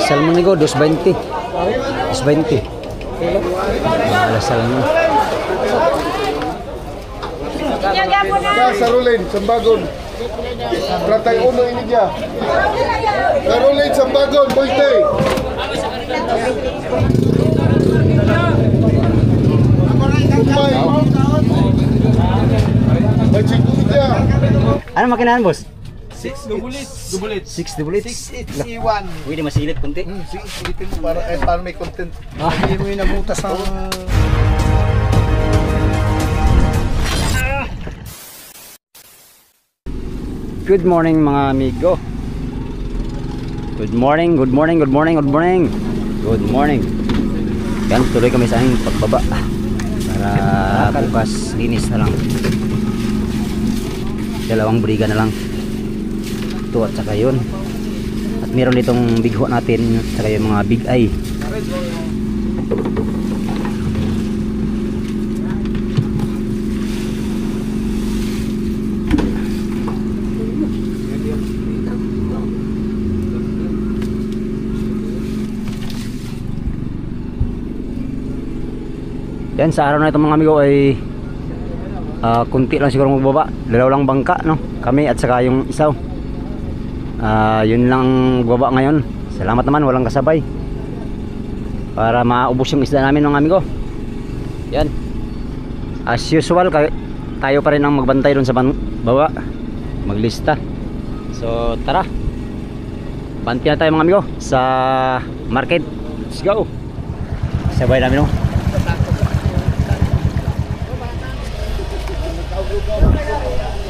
Salmon nigo 220. 220. Wala salmon. Sarulin, Sambagon. Pratay uno ini dia. Sarulin, Sambagon, Boyte. Ano makinaan, boss? 6 dubulit. 6 double 6 E1. Pwede masilip kunti. Ulitin mo para may content. Hindi mo yung nabutas ng... Good morning mga amigo. Good morning, good morning, good morning, good morning. Good morning. Yan, tuloy kami sa aming pagbaba. Para bukas linis na lang. Dalawang briga na lang. Ito at saka yun. At meron ditong bigho natin at saka yung mga big eye. Yan, sa araw na ito mga amigo ay kunti lang siguro magbaba. Dalawang bangka, no? Kami at saka yung isaw. Yun lang magbaba ngayon. Salamat naman, walang kasabay. Para maubos yung isda namin mga amigo. Yan. As usual, tayo pa rin ang magbantay doon sa baba. Maglista. So, tara. Banti na tayo mga amigo sa market. Let's go. Sabay namin, no?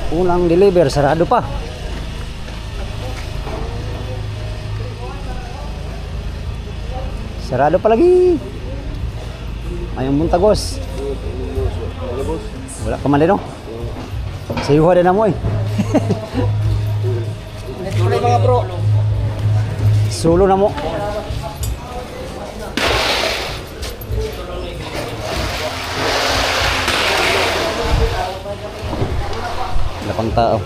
Unang deliver, sarado pa. Sarado pa lagi. Ayong buntagos. Wala pa man din, no? Sayuha din na mo eh. mga bro. Sulo na mo. Wala pang tao.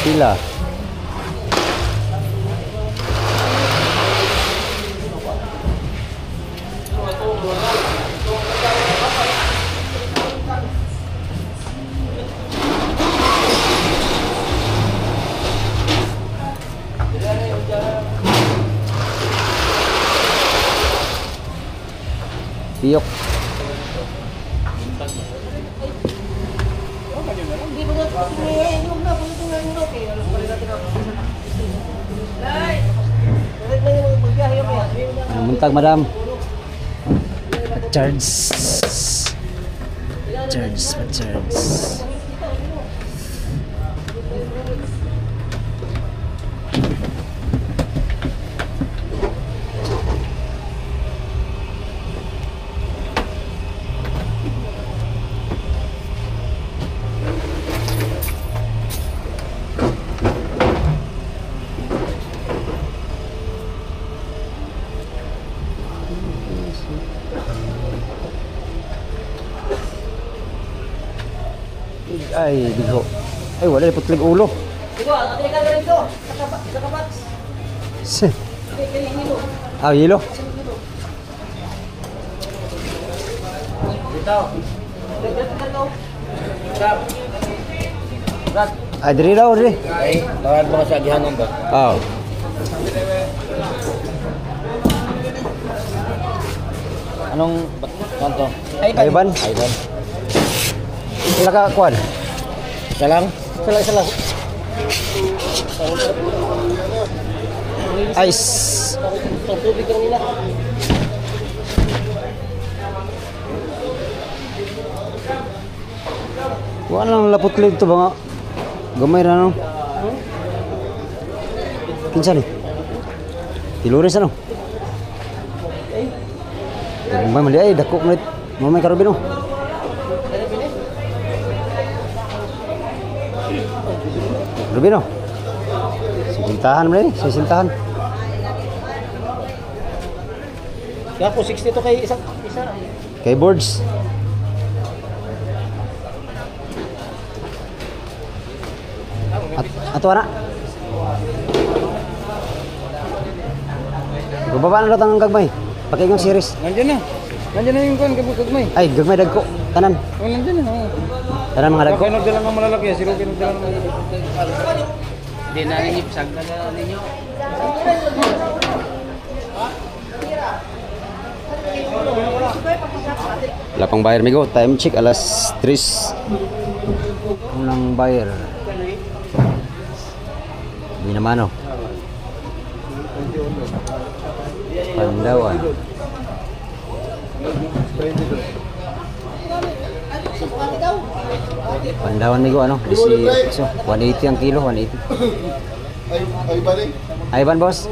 Pila. Piyok. Muntag madam. Charge. Ay, bigho. Ay, wala na putlig ulo. Digo, ate ka na rito. Sa kabox. Ah, yelo. Dito. Ay, diri raw, diri. Ay, bawal mo sa gihanon ba? Oh. Anong kanto? Ayban. Wala ka, kuwan. Isa lang. Ice. Tubig ka nila. Wala lang lapot-lig to ba nga? Gamay na, no? Kinsa ni? Tilores, ano? Gamay mali ay, dako ulit. Mamay karabino. Rubino. Sisintahan mo rin, sisintahan. Kaya po 60 to kay isa. Kay boards. Ato na. Gubaba na lang ang gagmay. Pakay yung series. Nandiyan na. Nandiyan na yung kuwan, kagmay. Ay, gagmay dagko. Tanan. Oh, nandiyan na. Tanan mga dagko. Okay, nagdala ng malalaki. Siro kinagdala ng malalaki. Hindi na ninyo, pisag na ninyo. Wala pang buyer, migo. Time check, alas 3. Unang buyer. Hindi naman, oh. Pandawan. Pandawan, migo, ano? 180 ang kilo, 180. Ay balik. Ayban, boss?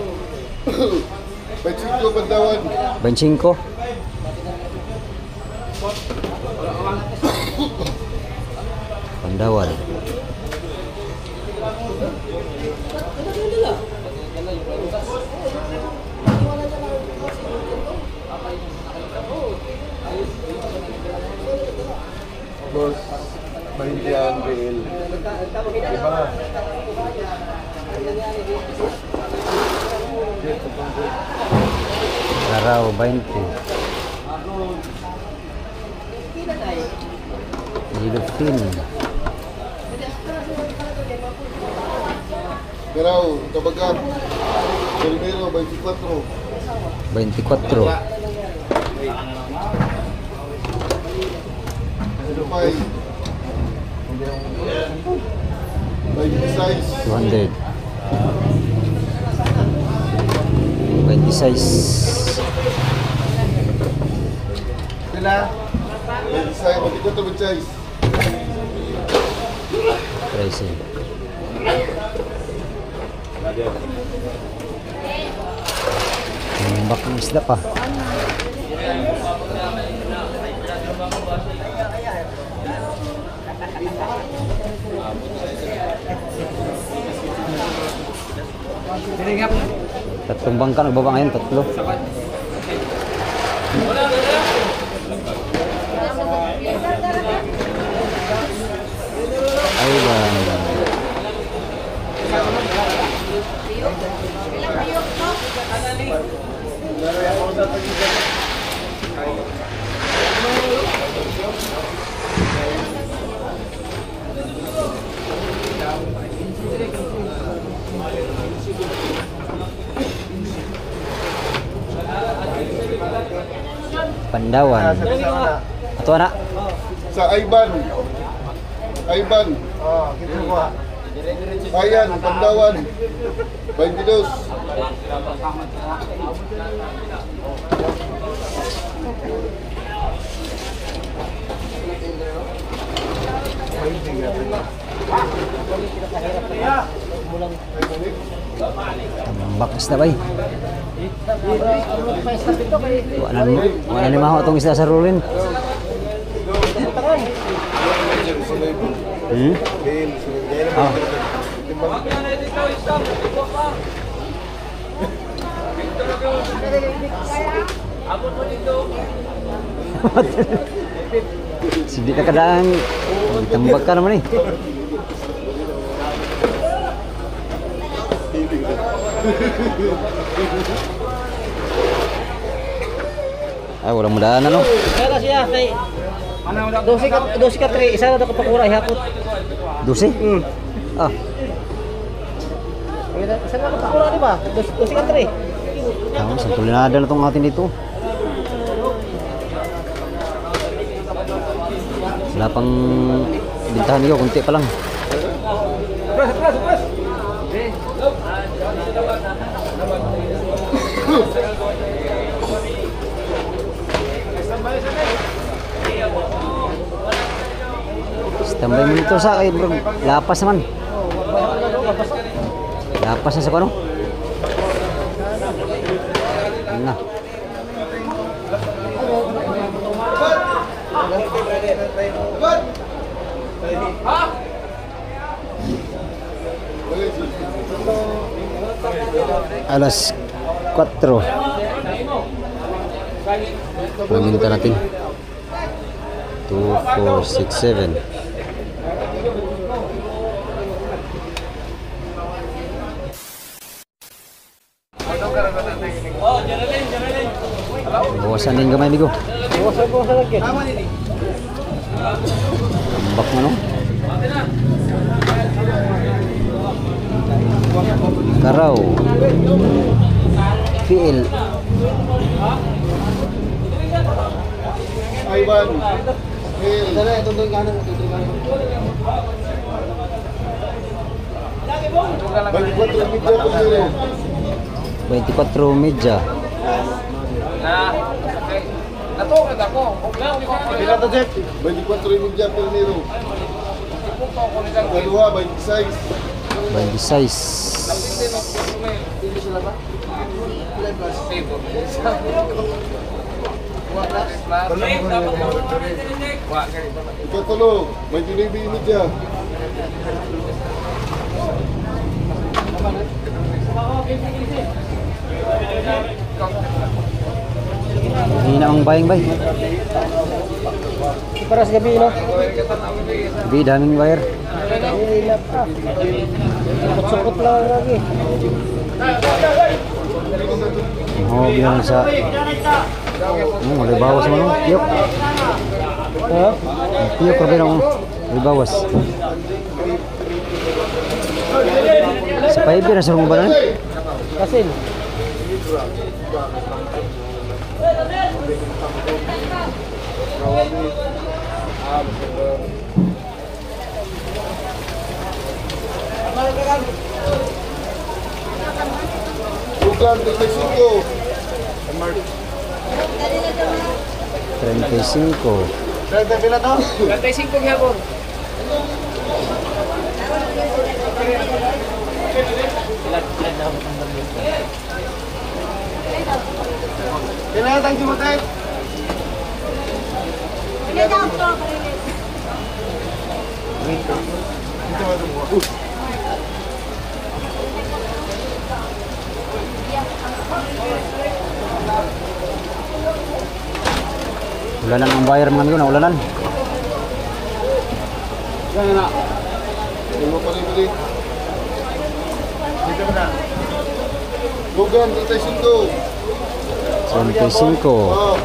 Bacik ko Pandawan. 25. Pandawan. Boss, Mahindian, BL. Iba nga. Araw, 20. Ilupin. Peraw, Tabagan. Primero, 24. 24. Lupay. 26. 200. 26. Pila? 26. Magkita to 26. 13. Nambak ng isda pa. Tatlong bangka nagbaba ngayon, tatlo. Ay ba? Pandawan. Ato na. Sa Ayban. Ayban. Kita ko. Ayan, Pandawan. 22. Tambak isda ba? Wala ni maho itong isda sa rulin. Oh. Hindi ka kadaan. Tambak ka naman eh. Ay, walang mudaan ano? Kaya siya, kay... 12 ka 3, isa na ako pakura, ihapot. 12? Ah. Isa na ako pakura, di ba? 12 ka 3. Tama, santulinada na itong atin dito. Wala pang bintahan niyo, kunti pa lang. Tambay mo nito sa kay bro. Lapas naman. Lapas na sa kano? Na. Alas 4. Pagminta natin. 2, 4, 6, 7. Bawasan din gamay amigo. Tambak mo no? Karaw. Feel. Ivan. Dala, itong kanan. 24 media. Natulad ako. Pila to, Jeff? 24 yung dyan, Pernero. Dalawa, 26. 26. Ikatulog, 29 yung dyan. Hina ang buying bay. Para sa gabi, no? Gabi, daming wire. Sukot lang lagi. Oh, bilang sa... Libawas mo no? Tiyok. Ha? Tiyok, grabe na libawas. Sa paibi na sarong ba na? Kasin. Bukan, 35. 35. Dahil pila to? 35 gabon. Pila tang jumutay? Ulanan ang buyer mga amigo na ulanan. Yan na. Lima pa rin bili. Bukan, 35. 25. Oh.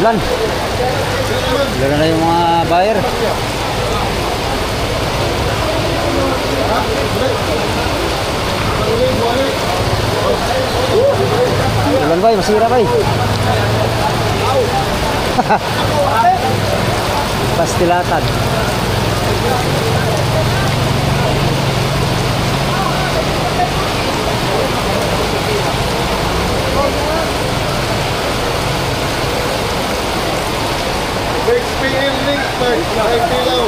Ulan. Ulan na yung mga buyer. Ulan bay, masira bay. Pastilatan. Next PL link, Mark. Next PL.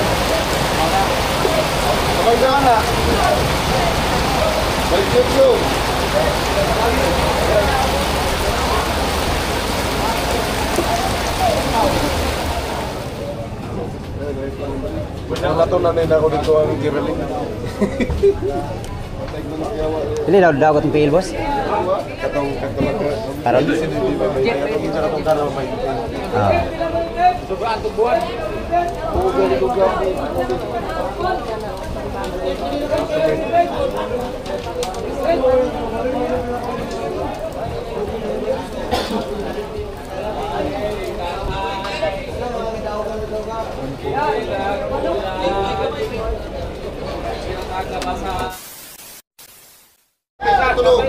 Abang na. Balik ko. Wala to nanay na ako dito ang giraling. Ini daw katong PL boss. Katong Karon. katong karon may. Ah. Sugaan to buwan. Tulog.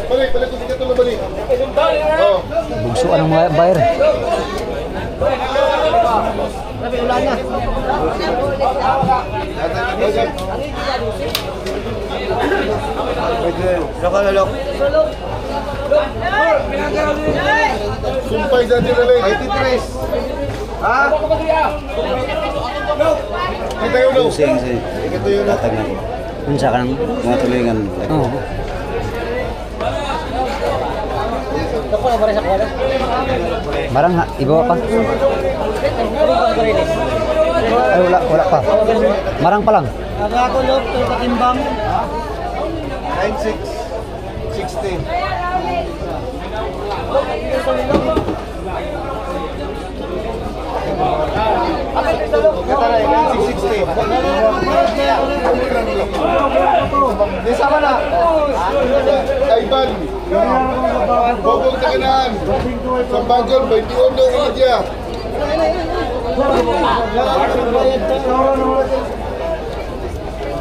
Balik ko dito tulog balik. Oh. Bugsuan ang mga buyer. Tapi ulannya. Nakalok. Sumpay sa giraling. 83. Ha? Kita yun daw. Kita yun daw. Unsa ka nang Mga tulingan. oh. Ako na para sa kuwala. Barang ha, ibawa pa. Ano ba ka rin? Ay, wala pa. Marang pa lang. Ako loob, ito katimbang. 9,660. Di sama na. Kaiban. Bobong Taganaan. Sambagon, 21 India.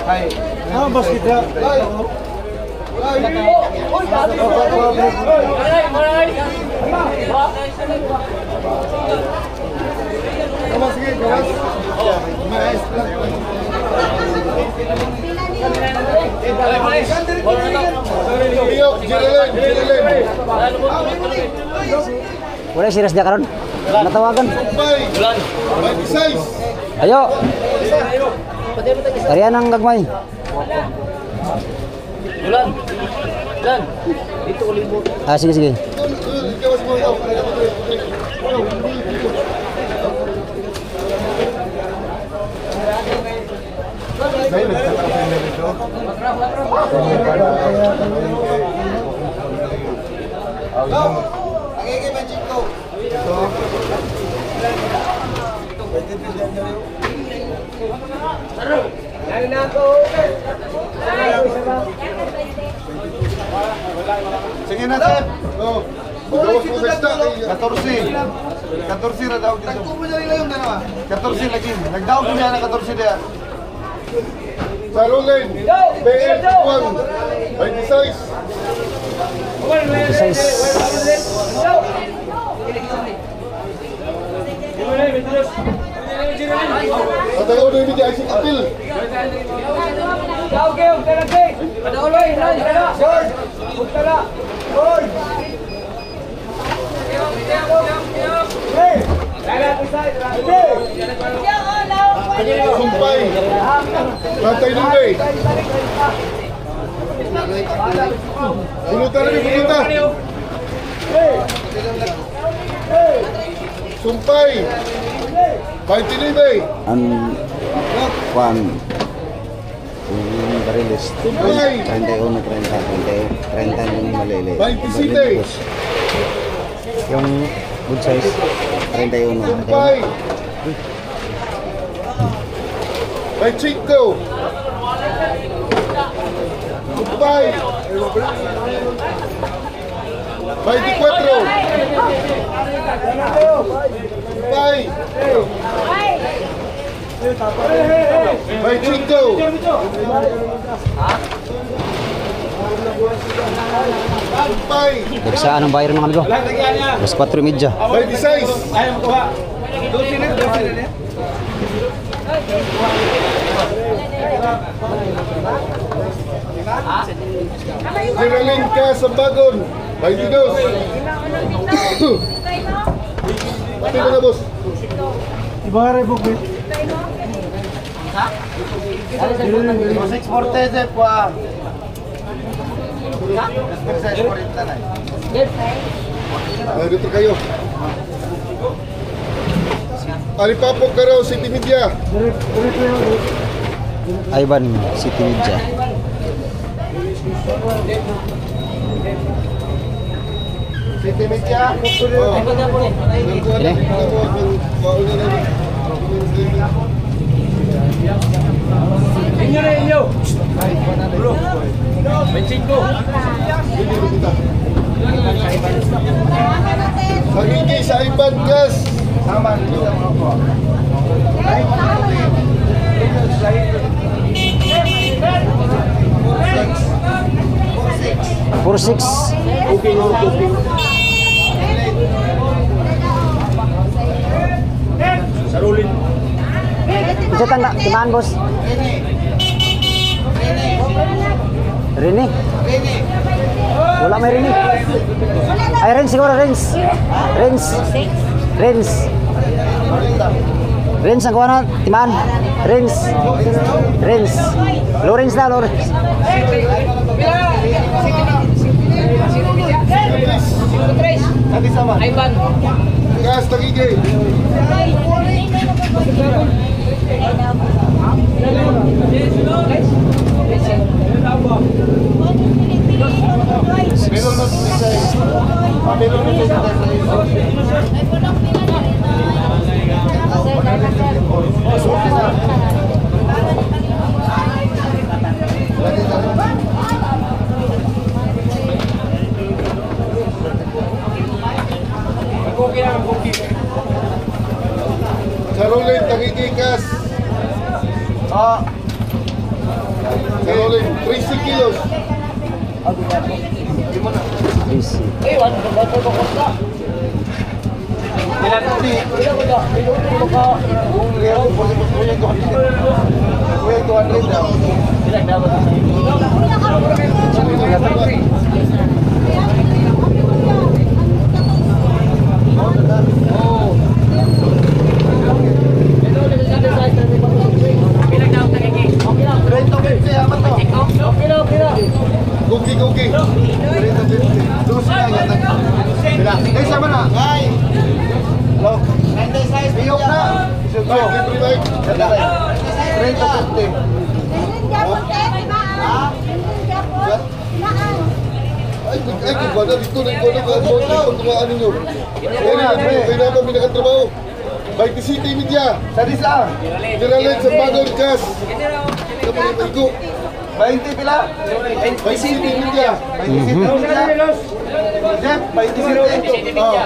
Hai. Ah, bas kita. Wala serius dia karon. Natawagan. Ayo. Tarian ang gagmay. Bulan. Dito ulit. Ah, sige. Sige na, Sep. Oh. Bawas mo sa 14. 14 na daw dito. 14 lagi. Nagdaog niya na 14 dia. Sarulin. BF 1. 26. 26. At ako na yung media isip apil. Sumpay. Ratay Lumbay. Pulutan na pulutan. Sumpay. 29 Lumbay. Juan Bariles Sumpay. 31, 30 yung malili 27. Yung good size. 31 Sumpay. 25. Sumpay. 24. Sumpay. 25. Sumpay. Dagsaan ang bayar ng amigo. Alas 4:30. 26. Siraling ka sa bagon. 22. Pati ba na, boss? Ibarre po, Chris. 640 de pa. Dito kayo. Alipapok ka raw, City Media. Ivan City Media. City Media. Inyo. Bro. 25. Magiging sa Iban Gas. Sama. 46. Sarulin. Bisa tanda timaan bos. Rini. Wala may Rini. Ay Rins siguro Rins. Rins ang kuha na timaan. Rins. Lawrence na Lawrence. Ivan. Gas, tagigay. Meron na design. Meron na design. Caroline, tagigikas. Caroline, 30 kilos. Easy. Gugi. Terus na yata. Bila. Eh sama na. Ay. Lo. Biyok na. Go. Rento 50. Ay, kung ba na dito, tumaan ninyo. Kaya na kami nakatrabaho. 27 media. Sadi sa? Diralit sa Bagon Gas. Kamu ni Igo. 20 pila? 27 media. 27 media. Jeff, 27 media.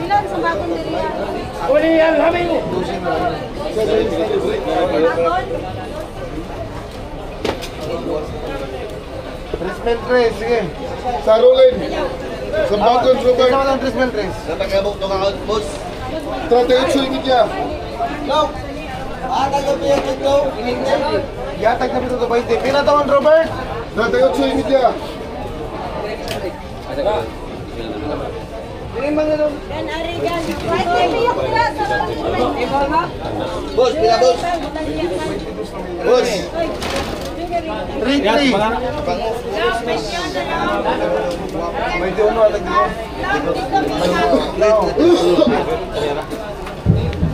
Ilan sa bagong diriyan? Uli yan, kami mo. Trismel Tres, sige. Sa Rolin. Sa Bagon, Robert. Isa lang Trismel Tres. Natagabok to ka boss. 38 media. No. Tagabiyag ito. Yatag na pito 20. Pila taon, Robert? 38 media. Yan, Arigan. Right, may biyok nila sa Boss, pila boss. Boss. 3-3. May di uno atag dito.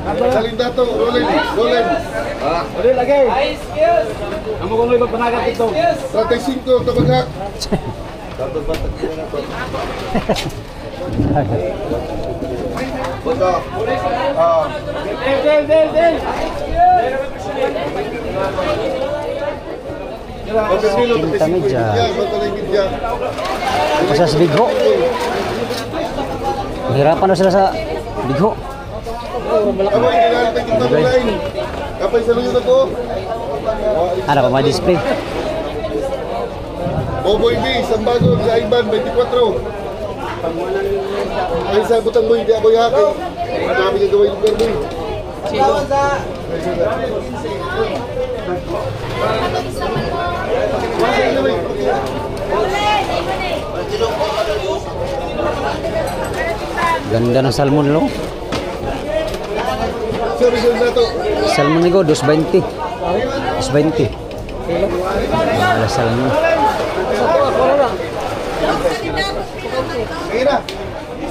Salindato, Rolin. Uli lagi. Amo kung may pagpanagat ito. 35, tabagak. Boss, oh. Del. Quinta media. Matalay media. Kasi sa Bigho. Mahirapan na sila sa Bigho. Kamu kailangan tayo kita mulain. Kapay sa luyo na ko. Ano pa may display? Boboy B, Sambagon, sa Iban, 24. Ay sa butang boy, di ako yakay. Marami ka gawin lugar boy. Ganda ng salmon lo. Sorry na to. Salmon ni go 220. 220. Ala salmon. Sige na.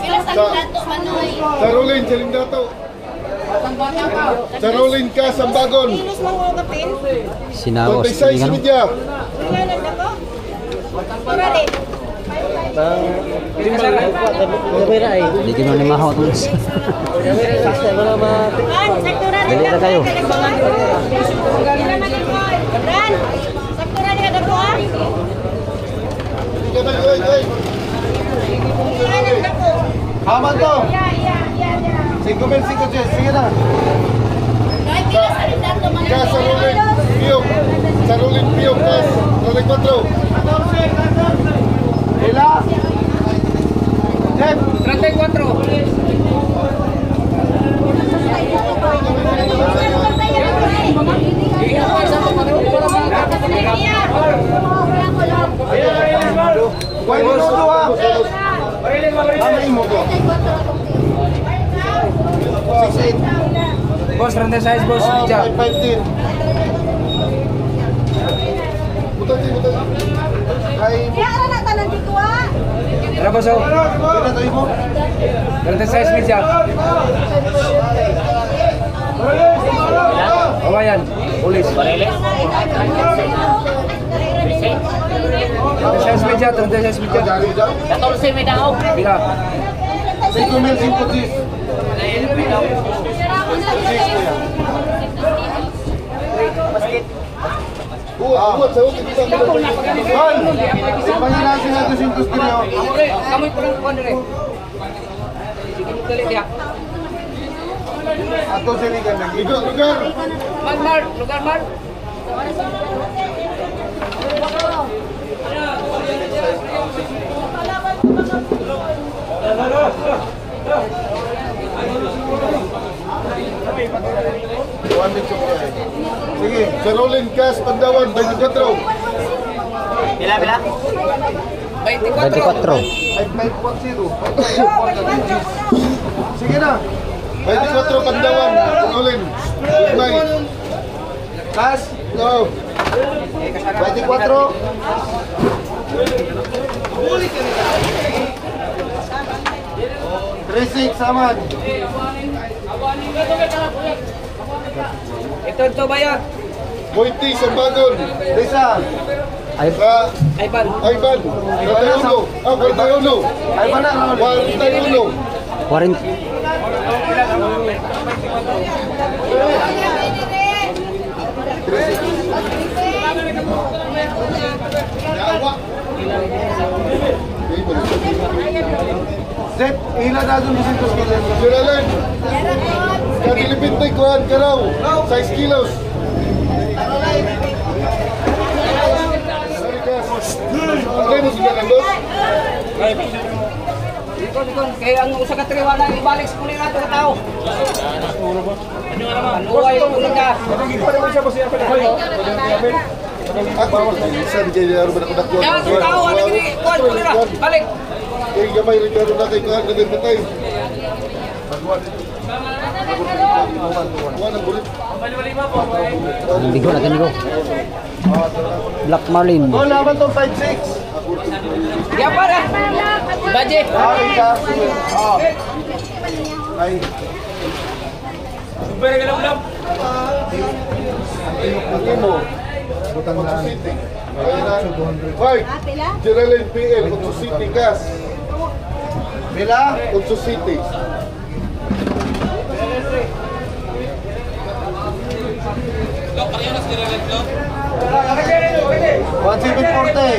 Sila sa Lilato, Manoy. Sa Rolin, sa Lindato. Sa Rolin ka, Sambagon. Kilos mga kapin. Sinaos. 26 media. Ilan ang dako? Para rin. Hindi kino ni maho to. An, saktura rin Dali na kayo. Ilan man ang boy? Ran, saktura rin ang dako ah. Ilan ang dako? Haman to. Yeah. 5,000, sige na. Kahit kila sa Lilato, Manoy. Ka, sa Rolin, Piyok. Sa Rolin, Piyok, ka. Rolin 4. Ila. Jeff. 34. Why mo to ha? Amay mo ko. 6'8". Boss, 36 boss. Oh, 5'15". Butan. Ay, Kaya na tanan dito ah. Ano ba so? 36 media. Awayan, pulis. 36 media, 36 media. 14 may daw. Bila. 5,050. Buat sa ulit kita mo. Panginasin natin si Tustilio. Kamu perang kuan dire. Sige mo dali dia. Ato siligan lagi. Lugar. Lugar mar. Sige, Sarolin Cas, Pandawan, 24. Pila pila? 24. 5.0. Sige na. 24 Pandawan, Sarolin. May. Kas. No. 24. Resik saman. Ito bayar. Moiti, Sambagon. Desa. Ay, Aiban. Ayban. 41. 41. Ay mana Raul? 41. 40. Zep, ilan na doon si Tustilio? Siralen. Kakilipintay kuhan ka raw. 6 kilos. Ano mo sila kandos? Ikon kay ang usa ka triwala ibalik sa kunin nato ka tao. Anuway kunin ka. Ako, saan kayo na naroon ako nakuha? Yan sa tao ano gini kuan kunin na. Balik. Kaya gamay rin karoon natin kuhan na nagpatay. Kuhan ang bulit. Bigo natin go. Black Marlin. Oh, laban to 5-6. Ya para. Baje. Ay, kasi. Oh. Ay. Super ka lang. Ang mo. Butang na. Fight. Geraldine PL, Otso City, Gas. Bila? Otso City. One seven forty.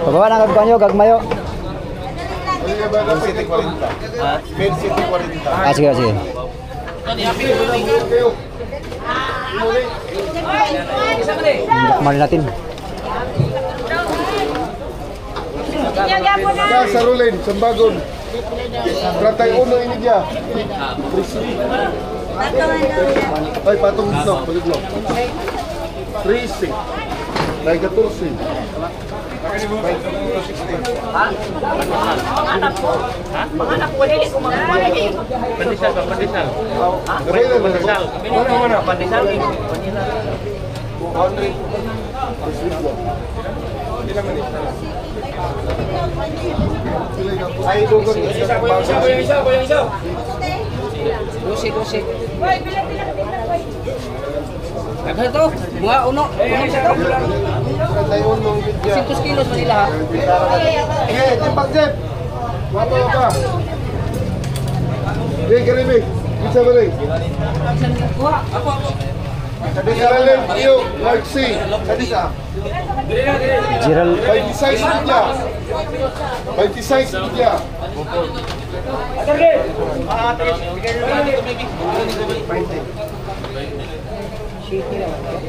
Pababa na kagkanyo, gagmayo. City 40. Mid City 40. Ah, sige, sige. Black Marlin natin. Gas, Sarulin, Sambagon. 31 ini dia. Ay, patong dito. Balik lang. 3-6. Ay, 14. Anak ko dili ko magkuha. Pandesal ba? Pandesal. Gabay na ba? Mana? Pandesal. Ay, dugon. Dosi. Ano to? Mga uno. Tayo nung video. 100 kilos man nila ha. Eh, timbang Zep. Wapo ka. Hey, Karimi. Bisa ba rin? Kuha. Ako. Geraldine Pio, Large C. Kadisa. Gerald 26 media. 26 media.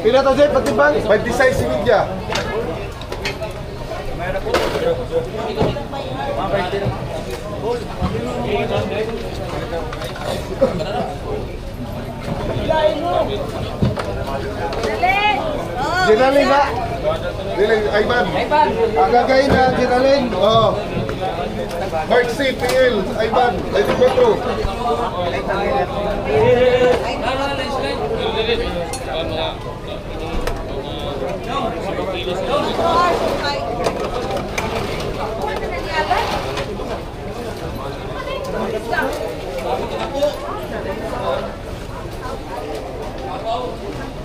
Pila to Zep, patimbang? 26 media. Ginalin na. Dili, Ayban. Aiban. Agagay na, ginalin. Oh. Mark C. PL, Ivan, 24.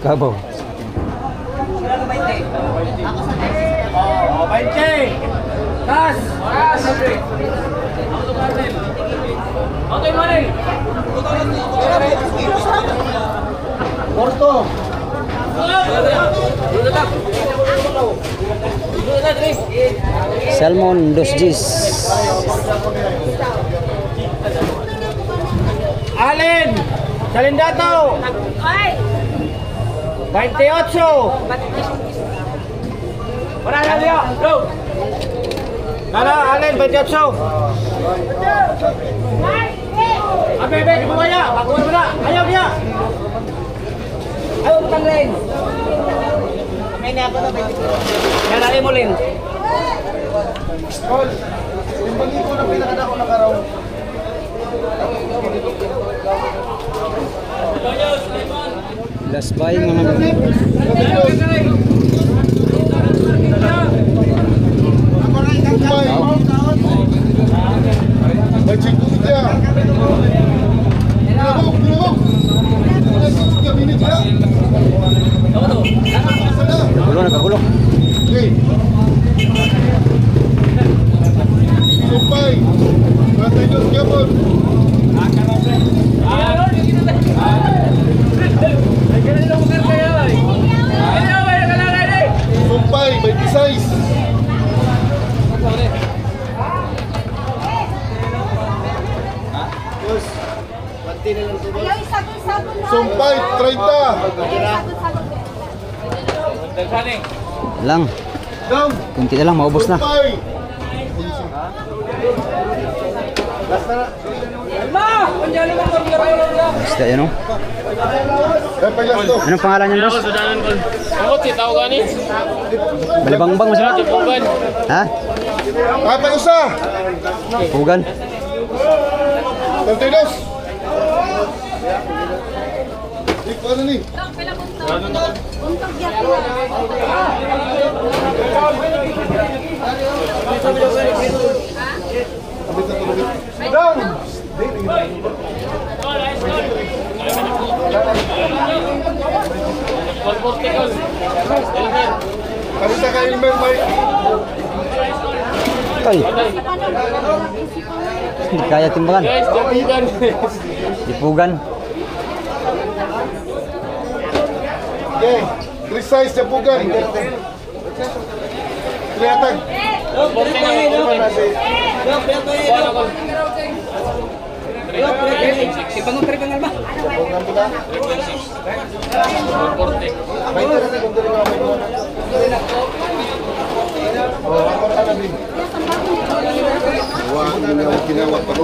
Kabaw. Oh, 20. Tas. Tas. Auto yung mali. Porto. Salmon 2 Gs. Alin. Salindato. Ay! 28. Para na liyo. Go. Nala, Alin, 28. Bebe, bumaya. Baguhan mo na. Ayaw niya. Ayaw utang rin. May na ako na 20. Yan, alin mo rin. Tol, yung bagigo na pinakadako ng araw. Last buy mga amigo. Magic Media. Bilabog, bilabog. Minit ya. Nagkagulo. Okay. Sumpay. Matay Diyos Gabon. Sumpay, 26. Ayaw, isagot na. Sumpay, 30. Lang. Down. Kunti na lang, maubos na. Sumpay. Basta yan o. Paglas to. Anong pangalan niyan, boss? Balibangbang mo sila? Ha? Kapag usa. Pugan? 32. Di pa ano ni? Untog yan. Down. Karita ka Ilmer, Mike. Ay, hindi kaya timbangan. Dipugan. Okay. 3 size sa pugan. Triatag. Ibangon ka rin ang alma. Wah, ini ang kinawat pa ko.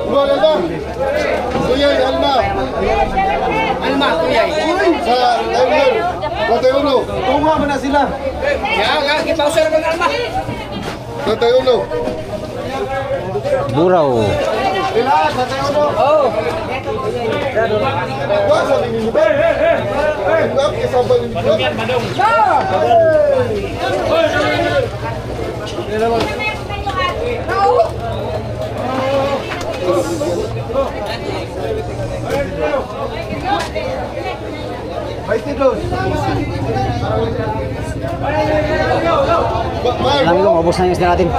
Wala ba? Kuya, Alma. Alma, kuya. Sa Elmer. Tatay uno. Tunga mo na sila. Ya, kipausa rin ang alma. Tatay uno. Buraw. Bilas, sa tayo no. Oh. Wah, sabi ni Niba. Enggak, kasabay ni Niba. Mark. Alam mo, maubos na yung isda natin.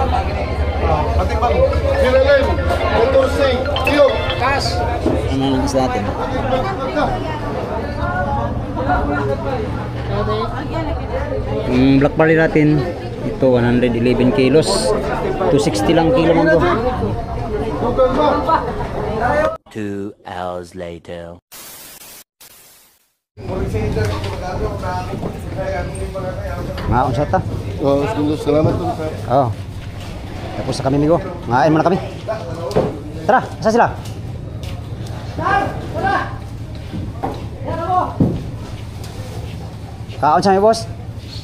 Kilalen. 14. Tiyok. Kas. Ano yung isda natin? Yung black barley natin, ito 111 kilos. 260 lang kilo man to. Bukan ba? 2 hours later. Ngaon siya ta. Oh, salamat po. Oh. Tapos sa kami migo. Ngain muna kami. Tara, asa sila? Kaon siya mi boss.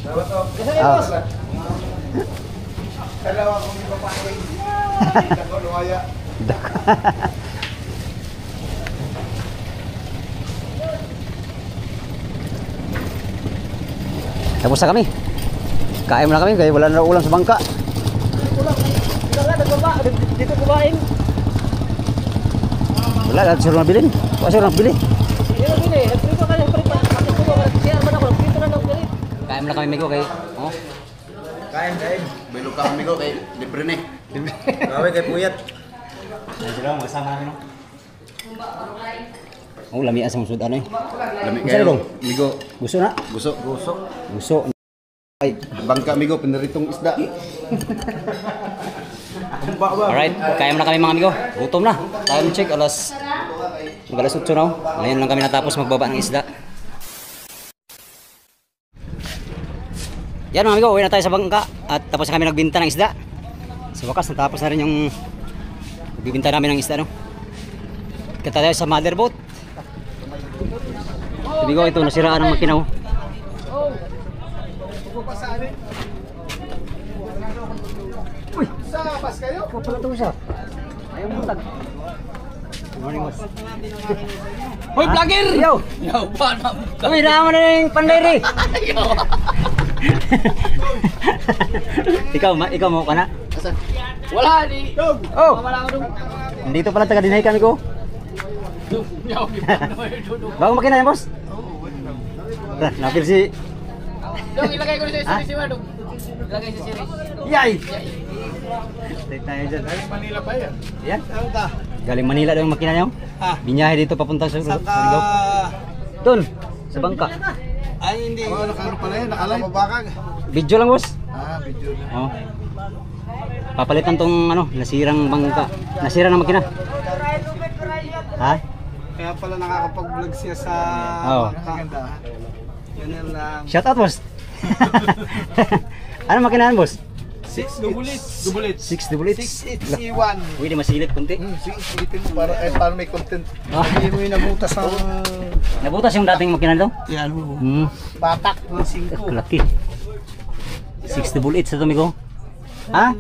Ah. Dalawa kong ipapain. Dako, luwaya. Tapos na kami. Kain na kami kaya wala na ulam sa bangka. Dito kumain. Wala, lahat suruh nabilin. Kok suruh nabili? Dito bili. Dito ka lang paripat. Siya man ako. Dito na lang galit. Kain na kami migo kay. Oh. Kain. Belok ka amigo kay libre ni. Gawe kay puyat. Ay, sila masama namin no. Oh, lami asam sud ano eh. Lami Isa kayo dong. amigo. Gusto na? Guso. Gusto. Ay, bangka amigo pinaritong isda. Alright, kain na kami mga amigo. Gutom na. Time check alas 8 na. Ngayon lang kami natapos magbaba ng isda. Yan mga amigo, uwi na tayo sa bangka at tapos na kami nagbinta ng isda. Sa wakas natapos na rin yung bibinta namin ng isda no. Kita tayo sa motherboat. Amigo, ito nasiraan ng makina. Sa pas kayo? Pala ito siya. Ayaw mo tag. Good morning, boss. Hoy, vlogger! Yo! Yo, paano? Uy, naman na yung pandayri. Ikaw mo ka na? Wala ni. Oh! Wala ko dun. Nandito pala taga dinhay kami ko. Yo, Bago makina yan, boss? Napil si... Dong, ilagay ko sa series mo, dong. Ilagay sa series. Yay! Stay tayo dyan. Manila pa yan. Yan. Ano ta? Galing Manila daw yung makina niyo. Binyahe dito papunta sa Ligaw. Doon, sa bangka. Ay, hindi. Oh, nakano pala yan. Nakalababakag. Video lang, boss. Video na. Oh. Papalitan tong ano, nasirang bangka. Nasira ng makina. Ha? Kaya pala nakakapag-vlog siya sa Oo. bangka. Yan lang. Shout out, boss. Ano makina yan, boss? 6 dubulit. 6 double 681. Pwede masilip kunti. Sige, silipin mo para may content. Ah. Hindi mo yung nabutas ng Nabutas yung dating makina daw. yan. Batak ng 5. Laki. 6 double 8 sa tumigo. Ha?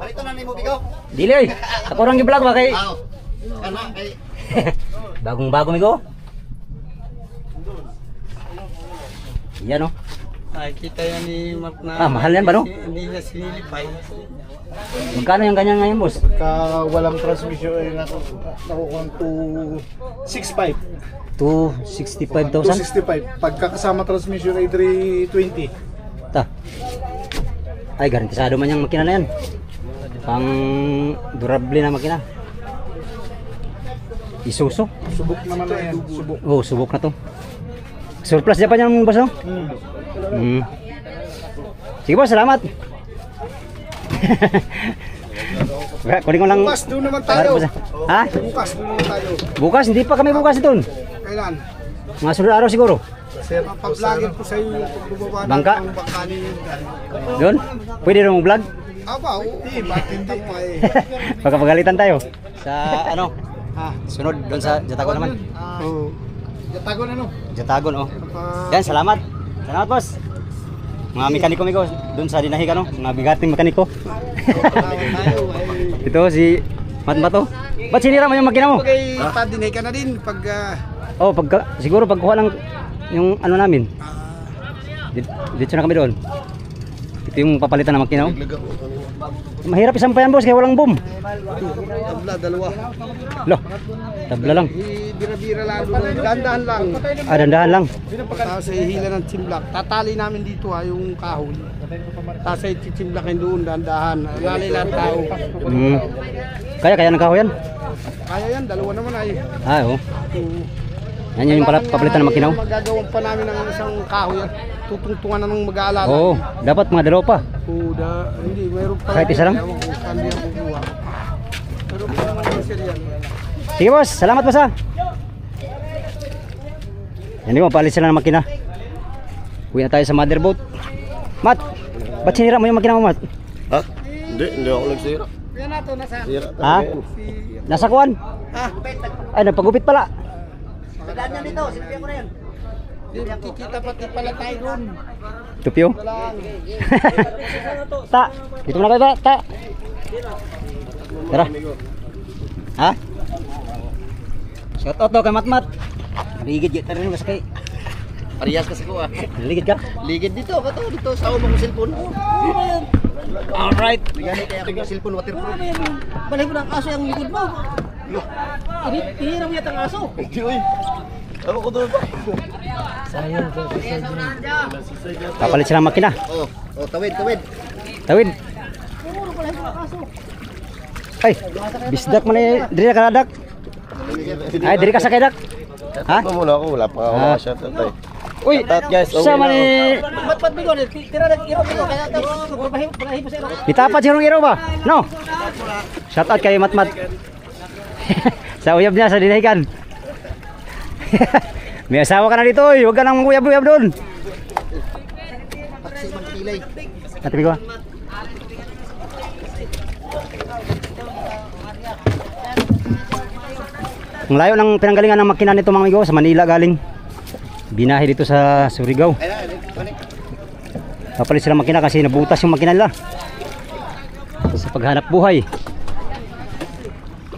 Palito na nimo bigo. Dili oy. Ako rang gi-vlog ba kay? Kana kay Bagong-bago migo. Yan oh. Ay, kita yan ni Mark na. Mahal yan ba no? Hindi niya sinilipay. Magkano yung ganyan ngayon, boss? Ka walang transmission ay nakukuha 265. 265,000. 265. Pagkakasama transmission ay 320. Ta. Ay, garantisado man yung makina na yan. Pang durable na makina. Isuso. Subok naman na yan. Subok. Oh, subok na to. Surplus dyan pa niyan, boss, no? Sige, boss, salamat. Kunin ko lang. Bukas doon naman tayo. Ha? Bukas doon naman tayo. Bukas? Hindi pa kami bukas doon. Kailan? Mga sunod araw siguro. Sir, pag-vlogin ko sa iyo yung pagbubaba Bangka? ng bangka ninyo. Doon? Pwede rin mag-vlog? Aba, oo. Ba't hindi pa eh. Pagkapagalitan tayo. Sa ano? Sunod doon sa Jatagon naman. Oo. Jatagon ano? Jatagon, oh. Yan, salamat. Salamat, boss. Mga mekaniko migo doon sa Dinahi ka, no? Mga bigating mekaniko. Ito si Matmato. Ba't sinira mo yung makina mo? Okay, padinay ka na din pag Oh, siguro pagkuha lang yung ano namin. Dito na kami doon. Ito yung papalitan ng makina. Oh. Mahirap isampayan, boss, kaya walang boom. tabla, dalawa. Loh, tabla lang. Bira-bira lang, dandahan lang. Dandahan lang. Tapos ay hila ng timblak. Tatali namin dito yung kahoy. Tapos ay titimplakin doon, dandahan. Lalay lang tao. Kaya ng kahoy yan? Kaya yan, dalawa naman ay. Oo. Yan yung papalitan ng makina. Magagawan pa namin ng isang kahoy yan. Tutungtungan na nung mag-aalala. Oo, dapat mga dalawa pa. Hindi, mayroon pa. Kahit isa lang? Ewan ko, saan yan kukuha. Mayroon pa naman sir yan. Sige, boss, salamat, boss, ha. Yan mo, paalis sila ng makina. Uwi na tayo sa motherboat. Mat, ba't sinira mo yung makina mo, Mat? Ha? Hindi ako nagsira. Yan na to, nasa. Ha? Nasa kuwan? Ay, nagpagupit pala. Kikita pati pala tayo doon. Tupyo. Ta, dito na kayo ba? Ta. Tara. Ha? Shout out daw kay Matmat. Ligid kita rin mas kay. Parehas kasi ko ah. Ligid ka? Ligid dito, kato dito sa umong cellphone. Alright. Bigyan kaya ako ng cellphone waterproof. Balay mo na ang aso yung likod mo. Tihira mo yata ang aso. Hindi, uy. Ano ko doon? Kapalit sila ng makina. Oh, tawid. Tawid. Ay, bisdak man eh. Diri ka dak. Ay, diri ka sa kay dak. Ha? Ano muna ako? Wala pa ako makashot at ay. Uy, guys, sa man eh. Ba't bigon? Tira na iro mo kaya balahin mo sa iro. Ditapat si Iro ba? No. Shout out kay Matmat. Sa uyab niya sa dinahikan. May asawa ka na dito, huwag ka nang uyab-uyab doon. Paksi magpilay. Ate ko. Ang layo ng pinanggalingan ng makina nito mga amigo, sa Manila galing. Binahe dito sa Surigao. Papalit sila makina kasi nabutas yung makina nila. Sa paghanap buhay.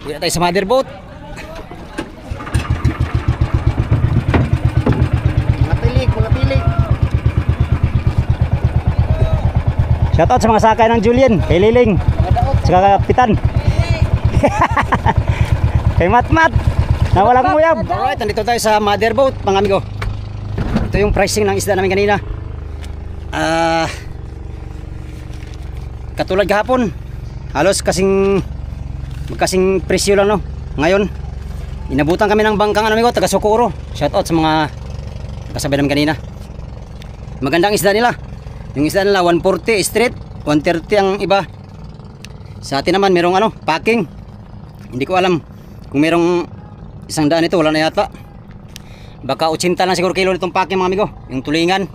Dito tayo sa motherboat. Mga pilig. Shoutout sa mga sakay ng Julian, kay Liling, sa Kapitan. Kay Matmat, na walang nguyab. Alright, nandito tayo sa motherboat mga amigo. Ito yung pricing ng isda namin kanina. Katulad kahapon, halos magkasing presyo lang no. Ngayon, inabutan kami ng bangkang amigo, taga Socorro. Shoutout sa mga kasabay namin kanina. Magandang isda nila. Yung isda nila 140 straight, 130 ang iba. Sa atin naman merong packing. Hindi ko alam kung merong 100 ito, wala na yata. Baka 80 lang siguro kilo nitong packing mga amigo, yung tulingan.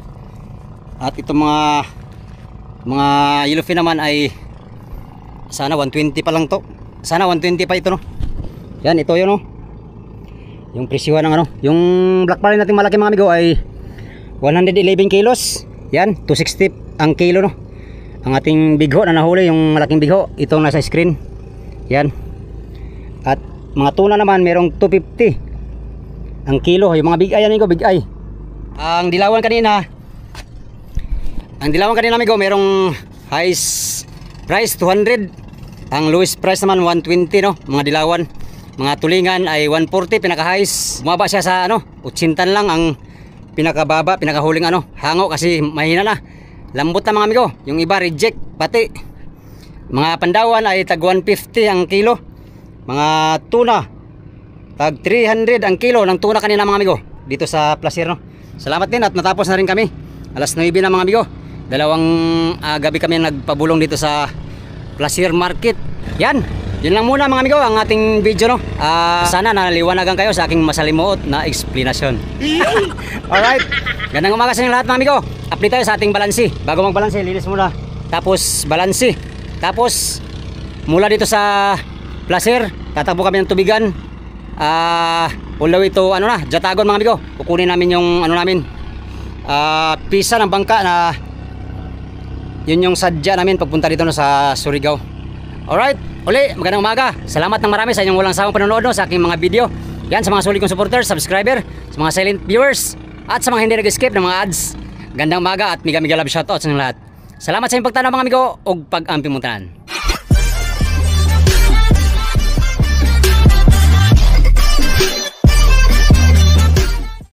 At itong mga yellowfin naman ay sana 120 pa lang to. Sana 120 pa ito no. Yan, ito yun no. Yung presyuhan ng yung black marlin natin malaki mga amigo ay 111 kilos. Yan, 260 ang kilo no. Ang ating bigho na nahuli, yung malaking bigho, itong nasa screen. Yan. At mga tuna naman merong 250 ang kilo, yung mga big eye amigo, big eye. Ang dilawan kanina amigo, merong highest price 200. Ang lowest price naman 120 no, mga dilawan. Mga tulingan ay 140 pinaka highest. Bumaba siya sa 80 lang ang pinakababa, pinakahuling hango kasi mahina na. Lambot na mga amigo, yung iba reject pati. Mga pandawan ay tag 150 ang kilo. Mga tuna tag 300 ang kilo ng tuna kanina mga amigo dito sa Placer no. Salamat din at natapos na rin kami. Alas 9 na mga amigo. Dalawang gabi kami nagpabulong dito sa Placer Market. Yan, yun lang muna mga amigo ang ating video no. Sana naliwanagan kayo sa aking masalimuot na explanation. Alright, gandang umaga sa inyo lahat mga amigo. Update tayo sa ating balansi. Bago magbalansi, linis muna. Tapos balansi. Tapos mula dito sa Placer, tatakbo kami ng tubigan. All the way to Jatagon mga amigo. Kukunin namin yung pisa ng bangka na yun yung sadya namin pagpunta dito sa Surigao. Alright, uli, magandang umaga. Salamat ng marami sa inyong walang sawang panonood sa aking mga video. Yan sa mga sulit kong supporters, subscriber, sa mga silent viewers, at sa mga hindi nag-escape ng mga ads. Gandang umaga at mega love shoutout sa inyong lahat. Salamat sa inyong pagtanaw mga amigo o pag-ampi mo tanan.